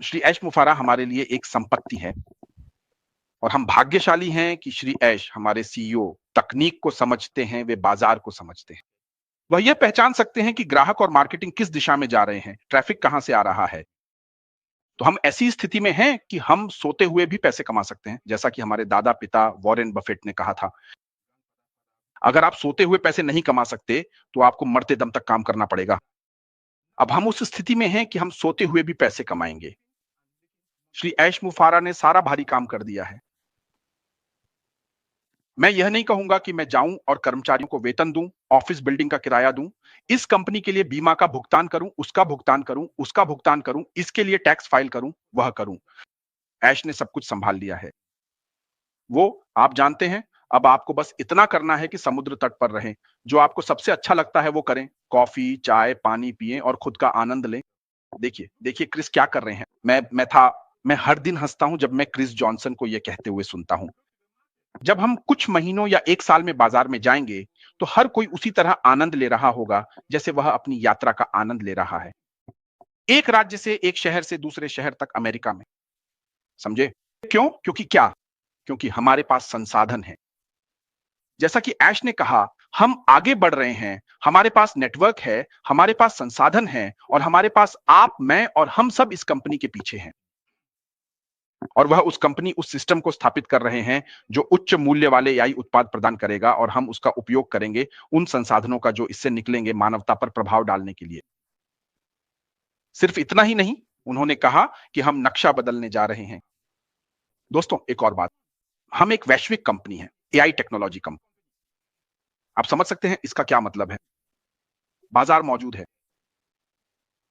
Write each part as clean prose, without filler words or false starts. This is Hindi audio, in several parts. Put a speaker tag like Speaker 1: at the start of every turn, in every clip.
Speaker 1: श्री ऐश मुफारा हमारे लिए एक संपत्ति है और हम भाग्यशाली हैं कि श्री ऐश हमारे सीईओ तकनीक को समझते हैं, वे बाजार को समझते हैं। वह यह पहचान सकते हैं कि ग्राहक और मार्केटिंग किस दिशा में जा रहे हैं, ट्रैफिक कहां से आ रहा है। तो हम ऐसी स्थिति में हैं कि हम सोते हुए भी पैसे कमा सकते हैं, जैसा कि हमारे दादा पिता वॉरेन बफेट ने कहा था। अगर आप सोते हुए पैसे नहीं कमा सकते, तो आपको मरते दम तक काम करना पड़ेगा। अब हम उस स्थिति में हैं कि हम सोते हुए भी पैसे कमाएंगे। श्री ऐश मुफारा ने सारा भारी काम कर दिया है। मैं यह नहीं कहूंगा कि मैं जाऊं और कर्मचारियों को वेतन दूं, ऑफिस बिल्डिंग का किराया दूं, इस कंपनी के लिए बीमा का भुगतान करूं, उसका भुगतान करूं, उसका भुगतान करूं, इसके लिए टैक्स फाइल करूं, वह करूं। ऐश ने सब कुछ संभाल लिया है। वो आप जानते हैं, अब आपको बस इतना करना है कि समुद्र तट पर रहें। जो आपको सबसे अच्छा लगता है वो करें। कॉफी, चाय, पानी पिएं और खुद का आनंद लें। देखिए, देखिए क्रिस क्या कर रहे हैं। मैं हर दिन हंसता हूं जब मैं क्रिस जॉनसन को यह कहते हुए सुनता हूं। जब हम कुछ महीनों या एक साल में बाजार में जाएंगे, तो हर कोई उसी तरह आनंद ले रहा होगा जैसे वह अपनी यात्रा का आनंद ले रहा है। एक राज्य से, एक शहर से दूसरे शहर तक अमेरिका में। समझे? क्यों? क्योंकि क्या? क्योंकि हमारे पास संसाधन है। जैसा कि ऐश ने कहा, हम आगे बढ़ रहे हैं, हमारे पास नेटवर्क है, हमारे पास संसाधन है और हमारे पास आप, मैं और हम सब इस कंपनी के पीछे हैं। और वह उस कंपनी, उस सिस्टम को स्थापित कर रहे हैं जो उच्च मूल्य वाले एआई उत्पाद प्रदान करेगा और हम उसका उपयोग करेंगे उन संसाधनों का जो इससे निकलेंगे मानवता पर प्रभाव डालने के लिए। सिर्फ इतना ही नहीं, उन्होंने कहा कि हम नक्शा बदलने जा रहे हैं। दोस्तों, एक और बात, हम एक वैश्विक कंपनी है, एआई टेक्नोलॉजी कंपनी। आप समझ सकते हैं इसका क्या मतलब है। बाजार मौजूद है।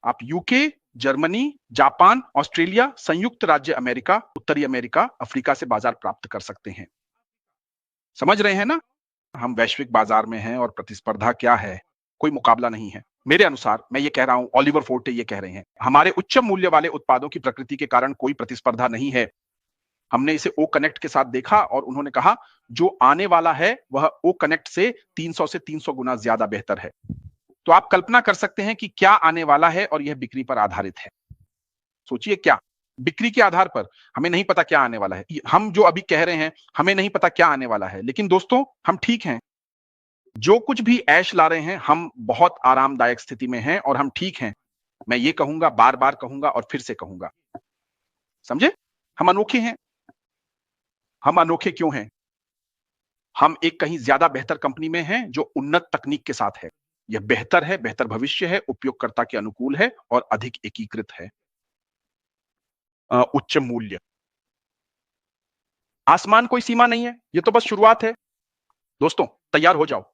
Speaker 1: आप यूके, जर्मनी, जापान, ऑस्ट्रेलिया, संयुक्त राज्य अमेरिका, उत्तरी अमेरिका, अफ्रीका से बाजार प्राप्त कर सकते हैं। समझ रहे हैं ना? हम वैश्विक बाजार में हैं और प्रतिस्पर्धा क्या है? कोई मुकाबला नहीं है। मेरे अनुसार, मैं ये कह रहा हूं, ऑलिवर फोर्टे ये कह रहे हैं, हमारे उच्च मूल्य वाले उत्पादों की प्रकृति के कारण कोई प्रतिस्पर्धा नहीं है। हमने इसे ओ कनेक्ट के साथ देखा और उन्होंने कहा, जो आने वाला है वह ओ कनेक्ट से 300 से 300 गुना ज्यादा बेहतर है। तो आप कल्पना कर सकते हैं कि क्या आने वाला है और यह बिक्री पर आधारित है। सोचिए क्या, बिक्री के आधार पर हमें नहीं पता क्या आने वाला है। हम जो अभी कह रहे हैं, हमें नहीं पता क्या आने वाला है, लेकिन दोस्तों, हम ठीक हैं। जो कुछ भी ऐश ला रहे हैं, हम बहुत आरामदायक स्थिति में हैं और हम ठीक हैं। मैं ये कहूंगा, बार बार कहूंगा और फिर से कहूंगा। समझे? हम अनोखे हैं। हम अनोखे क्यों हैं? हम एक कहीं ज्यादा बेहतर कंपनी में हैं जो उन्नत तकनीक के साथ है। यह बेहतर है, बेहतर भविष्य है, उपयोगकर्ता के अनुकूल है और अधिक एकीकृत है। उच्च मूल्य। आसमान कोई सीमा नहीं है, ये तो बस शुरुआत है। दोस्तों, तैयार हो जाओ।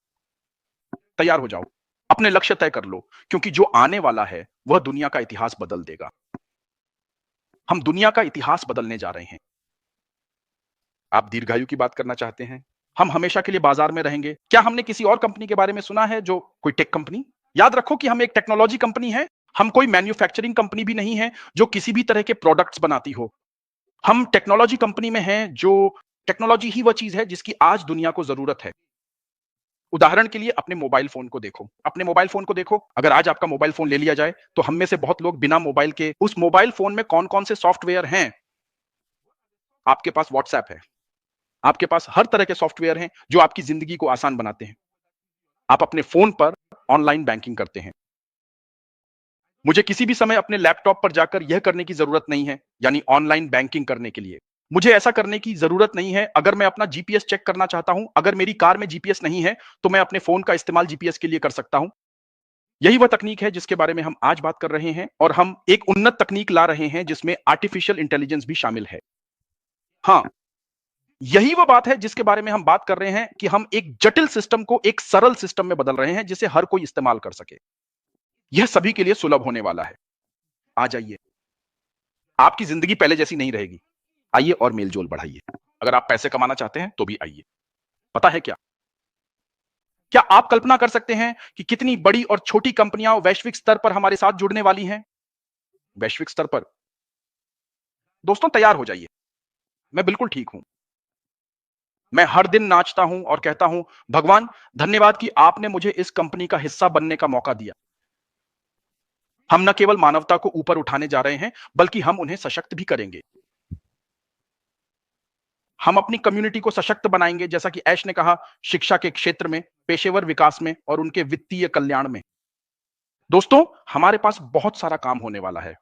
Speaker 1: तैयार हो जाओ। अपने लक्ष्य तय कर लो, क्योंकि जो आने वाला है वह दुनिया का इतिहास बदल देगा। हम दुनिया का इतिहास बदलने जा रहे हैं। आप दीर्घायु की बात करना चाहते हैं? हम हमेशा के लिए बाजार में रहेंगे। क्या हमने किसी और कंपनी के बारे में सुना है, जो कोई टेक कंपनी? याद रखो कि हम एक टेक्नोलॉजी कंपनी है। हम कोई मैन्युफैक्चरिंग कंपनी भी नहीं है जो किसी भी तरह के प्रोडक्ट्स बनाती हो। हम टेक्नोलॉजी कंपनी में हैं जो टेक्नोलॉजी ही वह चीज है जिसकी आज दुनिया को जरूरत है। उदाहरण के लिए अपने मोबाइल फोन को देखो। अपने मोबाइल फोन को देखो। अगर आज आपका मोबाइल फोन ले लिया जाए, तो हम में से बहुत लोग बिना मोबाइल के, उस मोबाइल फोन में कौन-कौन से सॉफ्टवेयर हैं? आपके पास व्हाट्सएप है। आपके पास हर तरह के सॉफ्टवेयर हैं जो आपकी जिंदगी को आसान बनाते हैं। आप अपने फोन पर ऑनलाइन बैंकिंग करते हैं। मुझे किसी भी समय अपने लैपटॉप पर जाकर यह करने की जरूरत नहीं है, यानी ऑनलाइन बैंकिंग करने के लिए। मुझे ऐसा करने की जरूरत नहीं है। अगर मैं अपना जीपीएस चेक करना चाहता हूं, अगर मेरी कार में जीपीएस नहीं है, तो मैं अपने फोन का इस्तेमाल जीपीएस के लिए कर सकता हूं। यही वह तकनीक है जिसके बारे में हम आज बात कर रहे हैं और हम एक उन्नत तकनीक ला रहे हैं जिसमें आर्टिफिशियल इंटेलिजेंस भी शामिल है। हाँ, यही वह बात है जिसके बारे में हम बात कर रहे हैं कि हम एक जटिल सिस्टम को एक सरल सिस्टम में बदल रहे हैं जिसे हर कोई इस्तेमाल कर सके। यह सभी के लिए सुलभ होने वाला है। आ जाइए। आपकी जिंदगी पहले जैसी नहीं रहेगी। आइए और मेलजोल बढ़ाइए। अगर आप पैसे कमाना चाहते हैं तो भी आइए। पता है क्या, क्या आप कल्पना कर सकते हैं कि कितनी बड़ी और छोटी कंपनियां वैश्विक स्तर पर हमारे साथ जुड़ने वाली हैं? वैश्विक स्तर पर। दोस्तों, तैयार हो जाइए। मैं बिल्कुल ठीक हूं। मैं हर दिन नाचता हूं और कहता हूं, भगवान, धन्यवाद कि आपने मुझे इस कंपनी का हिस्सा बनने का मौका दिया। हम न केवल मानवता को ऊपर उठाने जा रहे हैं, बल्कि हम उन्हें सशक्त भी करेंगे। हम अपनी कम्युनिटी को सशक्त बनाएंगे, जैसा कि ऐश ने कहा, शिक्षा के क्षेत्र में, पेशेवर विकास में और उनके वित्तीय कल्याण में। दोस्तों, हमारे पास बहुत सारा काम होने वाला है।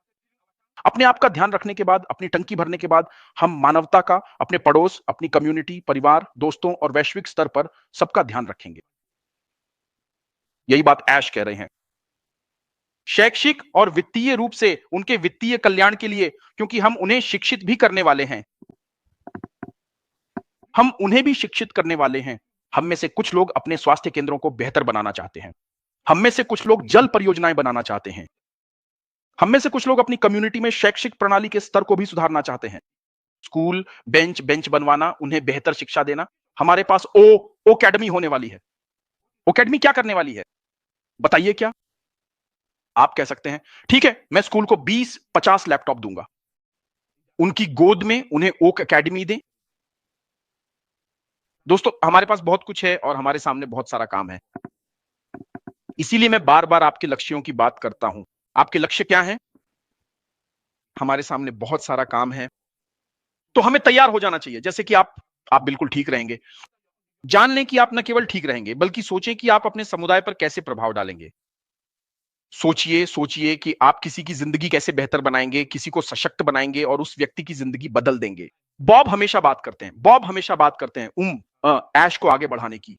Speaker 1: अपने आप का ध्यान रखने के बाद, अपनी टंकी भरने के बाद, हम मानवता का, अपने पड़ोस, अपनी कम्युनिटी, परिवार, दोस्तों और वैश्विक स्तर पर सबका ध्यान रखेंगे। यही बात ऐश कह रहे हैं। शैक्षिक और वित्तीय रूप से उनके वित्तीय कल्याण के लिए, क्योंकि हम उन्हें शिक्षित भी करने वाले हैं। हम उन्हें भी शिक्षित करने वाले हैं। हम में से कुछ लोग अपने स्वास्थ्य केंद्रों को बेहतर बनाना चाहते हैं। हम में से कुछ लोग जल परियोजनाएं बनाना चाहते हैं। हम में से कुछ लोग अपनी कम्युनिटी में शैक्षिक प्रणाली के स्तर को भी सुधारना चाहते हैं। स्कूल, बेंच बनवाना, उन्हें बेहतर शिक्षा देना। हमारे पास ओकेडमी होने वाली है। ओकेडमी क्या करने वाली है? बताइए क्या? आप कह सकते हैं, ठीक है, मैं स्कूल को 20-50 लैपटॉप दूंगा। उनकी गोद में उन्हें ओक एकेडमी दें। दोस्तों, हमारे पास बहुत कुछ है और हमारे सामने बहुत सारा काम है। इसीलिए मैं बार-बार आपके लक्ष्यों की बात करता हूं। आपके लक्ष्य क्या हैं? हमारे सामने बहुत सारा काम है। तो हमें तैयार हो जाना चाहिए, जैसे कि आप बिल्कुल ठीक रहेंगे। जान लें कि आप न केवल ठीक रहेंगे, बल्कि सोचें कि आप अपने समुदाय पर कैसे प्रभाव डालेंगे। सोचिए कि आप किसी की जिंदगी कैसे बेहतर बनाएंगे, किसी को सशक्त बनाएंगे और उस व्यक्ति की जिंदगी बदल देंगे। बॉब हमेशा बात करते हैं ऐश को आगे बढ़ाने की।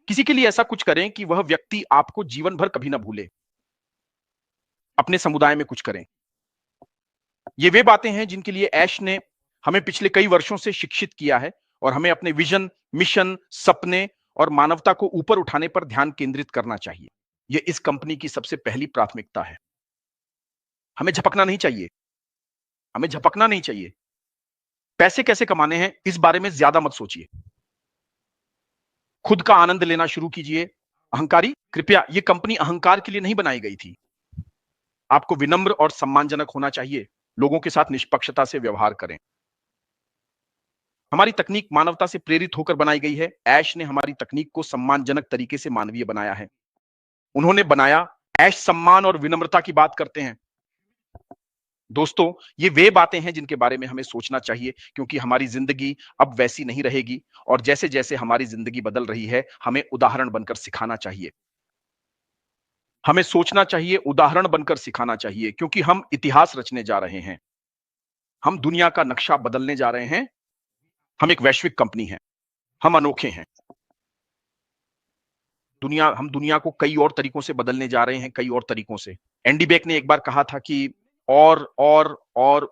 Speaker 1: किसी के लिए ऐसा कुछ करें कि वह व्यक्ति आपको जीवन भर कभी ना भूले। अपने समुदाय में कुछ करें। ये वे बातें हैं जिनके लिए ऐश ने हमें पिछले कई वर्षों से शिक्षित किया है और हमें अपने विजन, मिशन, सपने और मानवता को ऊपर उठाने पर ध्यान केंद्रित करना चाहिए। यह इस कंपनी की सबसे पहली प्राथमिकता है। हमें झपकना नहीं चाहिए। हमें झपकना नहीं चाहिए। पैसे कैसे कमाने हैं, इस बारे में ज्यादा मत सोचिए। खुद का आनंद लेना शुरू कीजिए। अहंकारी, कृपया, यह कंपनी अहंकार के लिए नहीं बनाई गई थी। आपको विनम्र और सम्मानजनक होना चाहिए। लोगों के साथ निष्पक्षता से व्यवहार करें। हमारी तकनीक मानवता से प्रेरित होकर बनाई गई है। ऐश ने हमारी तकनीक को सम्मानजनक तरीके से मानवीय बनाया है। उन्होंने बनाया। ऐश सम्मान और विनम्रता की बात करते हैं। दोस्तों, ये वे बातें हैं जिनके बारे में हमें सोचना चाहिए, क्योंकि हमारी जिंदगी अब वैसी नहीं रहेगी और जैसे-जैसे हमारी जिंदगी बदल रही है, हमें उदाहरण बनकर सिखाना चाहिए। हमें सोचना चाहिए, उदाहरण बनकर सिखाना चाहिए, क्योंकि हम इतिहास रचने जा रहे हैं। हम दुनिया का नक्शा बदलने जा रहे हैं। हम एक वैश्विक कंपनी हैं। हम अनोखे हैं। हम दुनिया को कई और तरीकों से बदलने जा रहे हैं, कई और तरीकों से। एंडी बेक ने एक बार कहा था कि और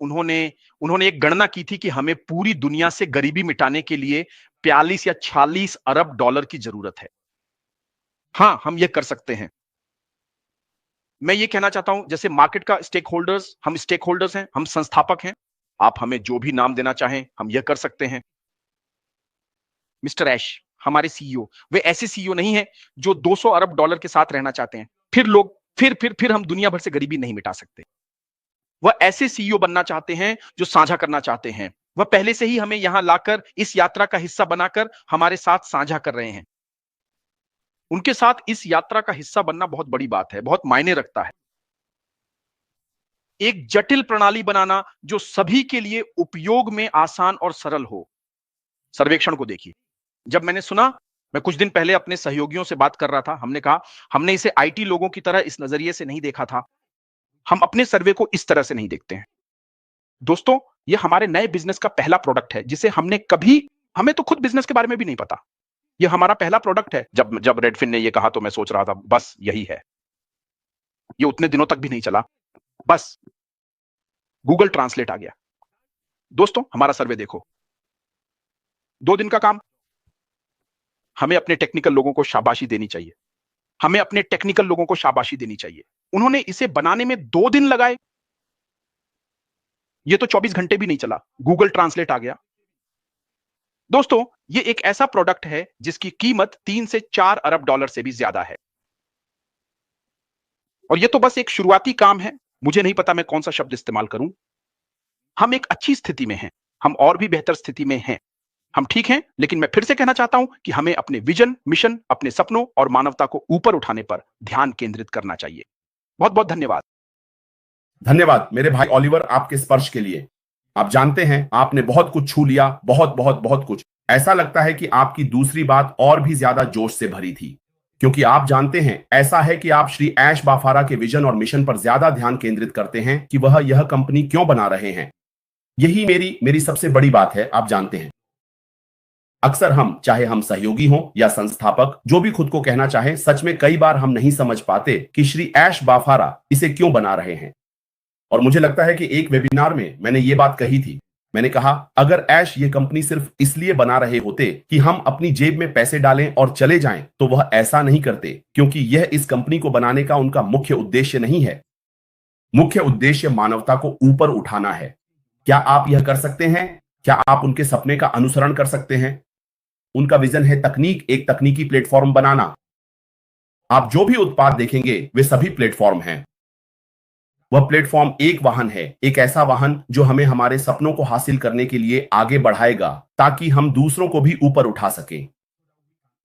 Speaker 1: उन्होंने एक गणना की थी कि हमें पूरी दुनिया से गरीबी मिटाने के लिए 42 या 46 अरब डॉलर की जरूरत है। हां, हम यह कर सकते हैं। मैं ये कहना चाहता हूं, जैसे मार्केट का स्टेक होल्डर्स हैं, हम संस्थापक हैं। आप हमें जो भी नाम देना चाहें, हम यह कर सकते हैं। मिस्टर ऐश, हमारे सीईओ, वे ऐसे सीईओ नहीं हैं जो 200 अरब डॉलर के साथ रहना चाहते हैं। फिर हम दुनिया भर से गरीबी नहीं मिटा सकते। वह ऐसे सीईओ बनना चाहते हैं जो साझा करना चाहते हैं। वह पहले से ही हमें यहां लाकर, इस यात्रा का हिस्सा बनाकर हमारे साथ साझा कर रहे हैं। उनके साथ इस यात्रा का हिस्सा बनना बहुत बड़ी बात है, बहुत मायने रखता है। एक जटिल प्रणाली बनाना जो सभी के लिए उपयोग में आसान और सरल हो। सर्वेक्षण को देखिए। जब मैंने सुना, मैं कुछ दिन पहले अपने सहयोगियों से बात कर रहा था, हमने कहा, हमने इसे आईटी लोगों की तरह इस नजरिए से नहीं देखा था। हम अपने सर्वे को इस तरह से नहीं देखते हैं। दोस्तों, ये हमारे नए बिजनेस का पहला प्रोडक्ट है जिसे हमें तो खुद बिजनेस के बारे में भी नहीं पता। ये हमारा पहला प्रोडक्ट है। जब रेडफिन ने ये कहा तो मैं सोच रहा था, बस यही है। ये उतने दिनों तक भी नहीं चला। बस गूगल ट्रांसलेट आ गया। दोस्तों, हमारा सर्वे देखो। 2 दिन का काम। हमें अपने टेक्निकल लोगों को शाबाशी देनी चाहिए। हमें अपने टेक्निकल लोगों को शाबाशी देनी चाहिए। उन्होंने इसे बनाने में 2 दिन लगाए। ये तो 24 घंटे भी नहीं चला, गूगल ट्रांसलेट आ गया। दोस्तों, ये एक ऐसा प्रोडक्ट है जिसकी कीमत 3 से 4 अरब डॉलर से भी ज्यादा है। और ये तो बस एक शुरुआती काम है। मुझे नहीं पता मैं कौन सा शब्द इस्तेमाल करूं। हम एक अच्छी स्थिति में हैं। हम और भी बेहतर स्थिति में हैं। हम ठीक हैं, लेकिन मैं फिर से कहना चाहता हूं कि हमें अपने विजन, मिशन, अपने सपनों और मानवता को ऊपर उठाने पर ध्यान केंद्रित करना चाहिए। बहुत बहुत धन्यवाद।
Speaker 2: धन्यवाद मेरे भाई ओलिवर आपके स्पर्श के लिए। आप जानते हैं आपने बहुत कुछ छू लिया, बहुत बहुत बहुत कुछ। ऐसा लगता है कि आपकी दूसरी बात और भी ज्यादा जोश से भरी थी, क्योंकि आप जानते हैं ऐसा है कि आप श्री ऐश बाफारा के विजन और मिशन पर ज्यादा ध्यान केंद्रित करते हैं कि वह यह कंपनी क्यों बना रहे हैं। यही मेरी सबसे बड़ी बात है। आप जानते हैं अक्सर हम, चाहे हम सहयोगी हों या संस्थापक, जो भी खुद को कहना चाहें, सच में कई बार हम नहीं समझ पाते कि श्री ऐश बाफारा इसे क्यों बना रहे हैं। और मुझे लगता है कि एक वेबिनार में मैंने ये बात कही थी। मैंने कहा अगर ऐश ये कंपनी सिर्फ इसलिए बना रहे होते कि हम अपनी जेब में पैसे डालें और चले जाएं, तो वह ऐसा नहीं करते, क्योंकि यह इस कंपनी को बनाने का उनका मुख्य उद्देश्य नहीं है। मुख्य उद्देश्य मानवता को ऊपर उठाना है। क्या आप यह कर सकते हैं? क्या आप उनके सपने का अनुसरण कर सकते हैं? उनका विजन है तकनीक, एक तकनीकी प्लेटफॉर्म बनाना। आप जो भी उत्पाद देखेंगे वे सभी प्लेटफॉर्म हैं। वह प्लेटफॉर्म एक वाहन है, एक ऐसा वाहन जो हमें हमारे सपनों को हासिल करने के लिए आगे बढ़ाएगा, ताकि हम दूसरों को भी ऊपर उठा सकें।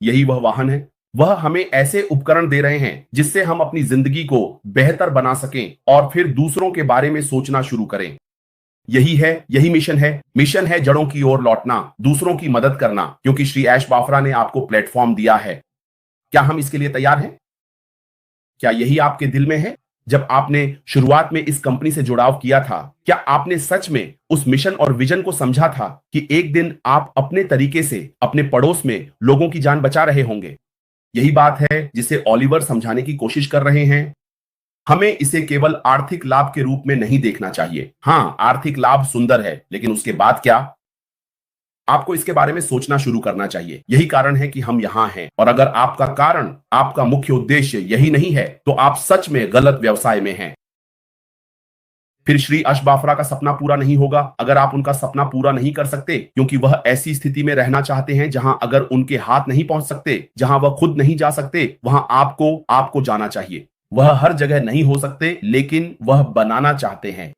Speaker 2: यही वह वाहन है। वह हमें ऐसे उपकरण दे रहे हैं जिससे हम अपनी जिंदगी को बेहतर बना सकें और फिर दूसरों के बारे में सोचना शुरू करें। यही है, यही मिशन है। मिशन है जड़ों की ओर लौटना, दूसरों की मदद करना, क्योंकि श्री ऐश बाफरा ने आपको प्लेटफॉर्म दिया है। क्या हम इसके लिए तैयार हैं? क्या यही आपके दिल में है? जब आपने शुरुआत में इस कंपनी से जुड़ाव किया था, क्या आपने सच में उस मिशन और विजन को समझा था कि एक दिन आप अपने तरीके से अपने पड़ोस में लोगों की जान बचा रहे होंगे? यही बात है जिसे ओलिवर समझाने की कोशिश कर रहे हैं। हमें इसे केवल आर्थिक लाभ के रूप में नहीं देखना चाहिए। हां, आर्थिक लाभ सुंदर है, लेकिन उसके बाद क्या? आपको इसके बारे में सोचना शुरू करना चाहिए। यही कारण है कि हम यहां हैं, और अगर आपका कारण, आपका मुख्य उद्देश्य यही नहीं है, तो आप सच में गलत व्यवसाय में हैं। फिर श्री ऐश बाफरा का सपना पूरा नहीं होगा अगर आप उनका सपना पूरा नहीं कर सकते, क्योंकि वह ऐसी स्थिति में रहना चाहते हैं जहां अगर उनके हाथ नहीं पहुंच सकते, जहां वह खुद नहीं जा सकते, वहां आपको जाना चाहिए। वह हर जगह नहीं हो सकते, लेकिन वह बनाना चाहते हैं।